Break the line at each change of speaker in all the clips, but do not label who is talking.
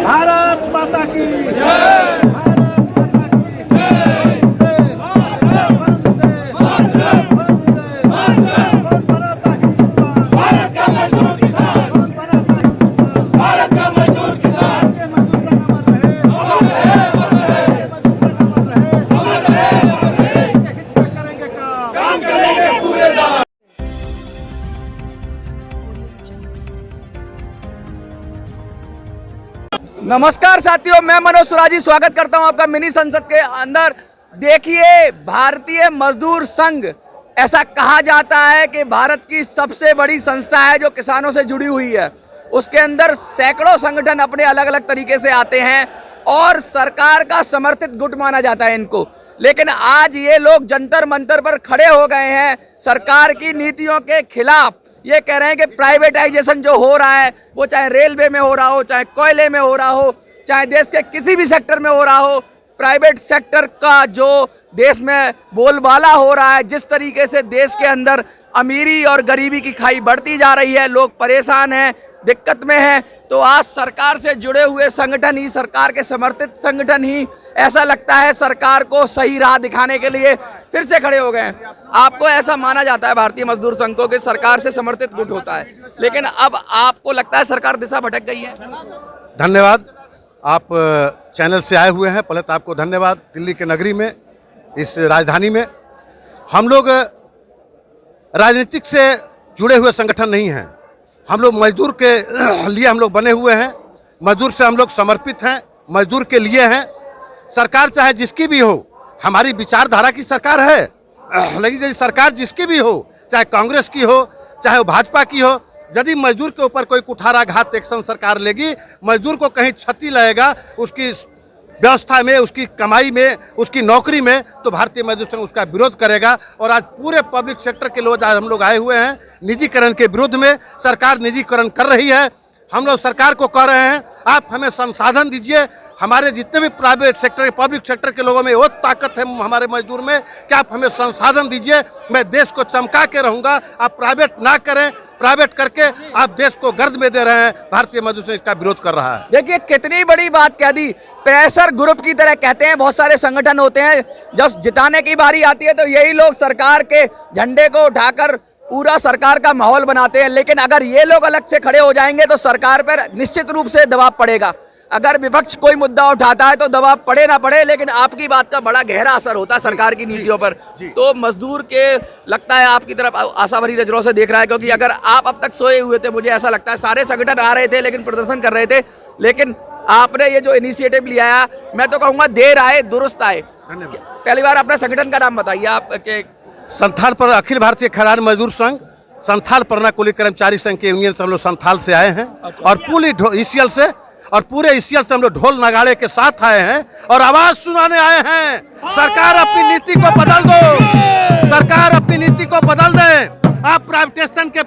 भारत माता की
नमस्कार साथियों, मैं मनोज सुराजी स्वागत करता हूं आपका मिनी संसद के अंदर। देखिए, भारतीय मजदूर संघ ऐसा कहा जाता है कि भारत की सबसे बड़ी संस्था है जो किसानों से जुड़ी हुई है। उसके अंदर सैकड़ों संगठन अपने अलग अलग तरीके से आते हैं और सरकार का समर्थित गुट माना जाता है इनको। लेकिन आज ये लोग जंतर मंतर पर खड़े हो गए हैं सरकार की नीतियों के खिलाफ। ये कह रहे हैं कि प्राइवेटाइजेशन जो हो रहा है, वो चाहे रेलवे में हो रहा हो, चाहे कोयले में हो रहा हो, चाहे देश के किसी भी सेक्टर में हो रहा हो, प्राइवेट सेक्टर का जो देश में बोलबाला हो रहा है, जिस तरीके से देश के अंदर अमीरी और गरीबी की खाई बढ़ती जा रही है, लोग परेशान हैं, दिक्कत में हैं, तो आज सरकार से जुड़े हुए संगठन ही, सरकार के समर्थित संगठन ही, ऐसा लगता है सरकार को सही राह दिखाने के लिए फिर से खड़े हो गए हैं। आपको ऐसा माना जाता है भारतीय मजदूर संघ को कि सरकार से समर्थित गुट होता है, लेकिन अब आपको लगता है सरकार दिशा भटक गई है?
धन्यवाद, आप चैनल से आए हुए हैं। पहले तो आपको धन्यवाद। दिल्ली के नगरी में, इस राजधानी में हम लोग राजनीतिक से जुड़े हुए संगठन नहीं हैं। हम लोग मजदूर के लिए हम लोग बने हुए हैं। मजदूर से हम लोग समर्पित हैं, मजदूर के लिए हैं। सरकार चाहे जिसकी भी हो, हमारी विचारधारा की सरकार है, लेकिन यदि सरकार जिसकी भी हो, चाहे कांग्रेस की हो, चाहे वो भाजपा की हो, यदि मजदूर के ऊपर कोई कुठाराघात एक्शन सरकार लेगी, मजदूर को कहीं क्षति लगेगा उसकी व्यवस्था में, उसकी कमाई में, उसकी नौकरी में, तो भारतीय मजदूर संघ उसका विरोध करेगा। और आज पूरे पब्लिक सेक्टर के लोग आज हम लोग आए हुए हैं निजीकरण के विरुद्ध में। सरकार निजीकरण कर रही है। हम लोग सरकार को कह रहे हैं, आप हमें संसाधन दीजिए। हमारे जितने भी प्राइवेट सेक्टर, पब्लिक सेक्टर के लोगों में वो ताकत है हमारे मजदूर में कि आप हमें संसाधन दीजिए, मैं देश को चमका के रहूँगा। आप प्राइवेट ना करें, प्राइवेट करके आप देश को गर्द में दे रहे हैं। भारतीय मजदूर संघ इसका विरोध कर रहा है।
देखिए, कितनी बड़ी बात कह दी। प्रेशर ग्रुप की तरह कहते हैं, बहुत सारे संगठन होते हैं, जब जिताने की बारी आती है तो यही लोग सरकार के झंडे को उठाकर पूरा सरकार का माहौल बनाते हैं। लेकिन अगर ये लोग अलग से खड़े हो जाएंगे तो सरकार पर निश्चित रूप से दबाव पड़ेगा। अगर विपक्ष कोई मुद्दा उठाता है तो दबाव पड़े ना पड़े, लेकिन आपकी बात का बड़ा गहरा असर होता है सरकार की नीतियों पर। तो मजदूर के लगता है आपकी तरफ आशा भरी नजरों से देख रहा है, क्योंकि अगर आप अब तक सोए हुए थे, मुझे ऐसा लगता है सारे संगठन आ रहे थे लेकिन प्रदर्शन कर रहे थे, लेकिन आपने ये जो इनिशिएटिव लिया है, मैं तो कहूँगा देर आए दुरुस्त आए। पहली बार अपने संगठन का नाम बताइए आप।
संथाल पर अखिल भारतीय खदान मजदूर संघ, संथाल परना कुली कर्मचारी संघ के यूनियन से हम लोग संथाल से आए हैं। और पूरी ईसीएल से और पूरे ईसीएल से हम लोग ढोल नगाड़े के साथ आए हैं और आवाज सुनाने आए हैं। सरकार अपनी नीति को बदल दो, सरकार अपनी नीति को बदल दे। आप प्राइवेटेशन के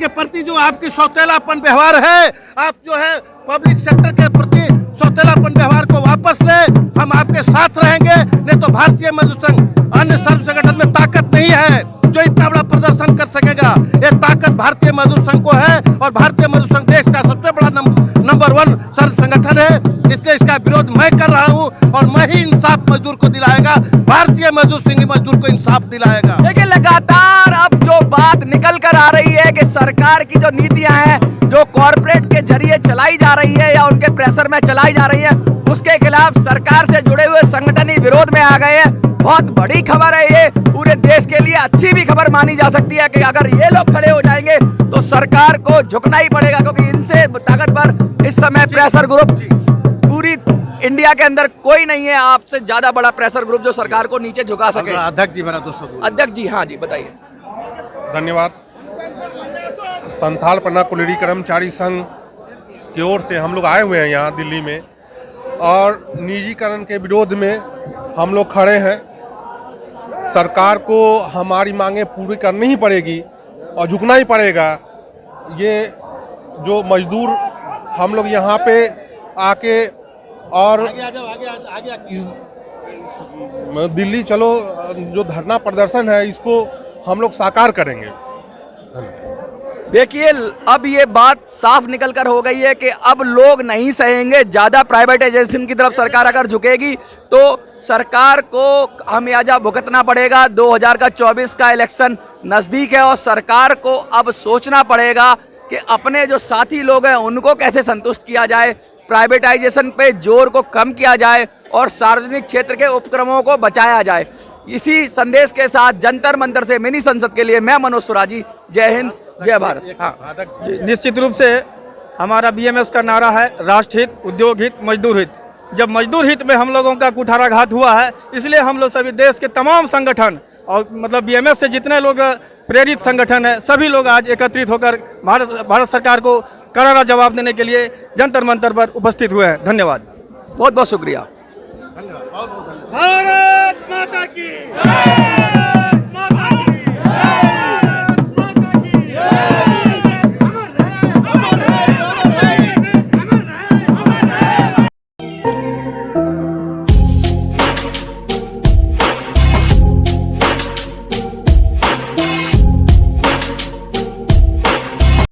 प्रति जो आपकी सौतेलापन व्यवहार है, आप जो है पब्लिक सेक्टर के प्रति सौतेलापन व्यवहार को वापस ले। हम आपके साथ रहेंगे। नहीं तो भारतीय मजदूर संघ अन्य सर्व संगठन में ताकत नहीं है जो इतना बड़ा प्रदर्शन कर सकेगा। ये ताकत भारतीय मजदूर संघ को है और भारतीय मजदूर संघ देश का सबसे बड़ा नंबर 1 सर्व संगठन है। इसलिए इसका विरोध मैं कर रहा हूँ और मैं ही इंसाफ मजदूर को दिलाएगा। भारतीय मजदूर संघ मजदूर को इंसाफ दिलाएगा।
देखिए, लगातार अब जो बात निकल कर आ रही है कि सरकार की जो नीतियां हैं, जो कॉर्पोरेट के जरिए चलाई जा रही है या उनके प्रेशर में चलाई जा रही है, उसके खिलाफ सरकार से जुड़े हुए संगठन ही विरोध में आ गए हैं। बहुत बड़ी खबर है ये, पूरे देश के लिए अच्छी भी खबर मानी जा सकती है कि अगर ये लोग खड़े हो जाएंगे तो सरकार को झुकना ही पड़ेगा, क्योंकि इनसे ताकतवर इस समय प्रेशर ग्रुप पूरी इंडिया के अंदर कोई नहीं है आपसे ज्यादा बड़ा प्रेशर ग्रुप जो सरकार को नीचे झुका सके।
अध्यक्ष जी, मेरा दोस्तों।
अध्यक्ष जी, हाँ जी, बताइए।
धन्यवाद। संथाल परना कुलीरी कर्मचारी संघ की ओर से हम लोग आए हुए हैं यहाँ दिल्ली में और निजीकरण के विरोध में हम लोग खड़े हैं। सरकार को हमारी मांगें पूरी करनी ही पड़ेगी और झुकना ही पड़ेगा। ये जो मजदूर हम लोग यहाँ पे आके और दिल्ली चलो जो धरना प्रदर्शन है, इसको हम लोग साकार करेंगे।
देखिए अब ये बात साफ निकल कर हो गई है कि अब लोग नहीं सहेंगे, ज़्यादा प्राइवेटाइजेशन की तरफ सरकार अगर झुकेगी तो सरकार को खामियाजा भुगतना पड़ेगा। 2024 का इलेक्शन नज़दीक है और सरकार को अब सोचना पड़ेगा कि अपने जो साथी लोग हैं उनको कैसे संतुष्ट किया जाए, प्राइवेटाइजेशन पे जोर को कम किया जाए और सार्वजनिक क्षेत्र के उपक्रमों को बचाया जाए। इसी संदेश के साथ जंतर मंतर से मिनी संसद के लिए मैं मनोज सुराजी, जय हिंद जय भारत। हाँ
जी, निश्चित रूप से हमारा बीएमएस का नारा है राष्ट्र हित, उद्योग हित, मजदूर हित। जब मजदूर हित में हम लोगों का कुठाराघात हुआ है, इसलिए हम लोग सभी देश के तमाम संगठन और मतलब बीएमएस से जितने लोग प्रेरित संगठन है, सभी लोग आज एकत्रित होकर भारत सरकार को करारा जवाब देने के लिए जंतर मंतर पर उपस्थित हुए हैं। धन्यवाद,
बहुत बहुत शुक्रिया।
धन्यवाद, बहुत बहुत धन्यवाद।
भारत माता की।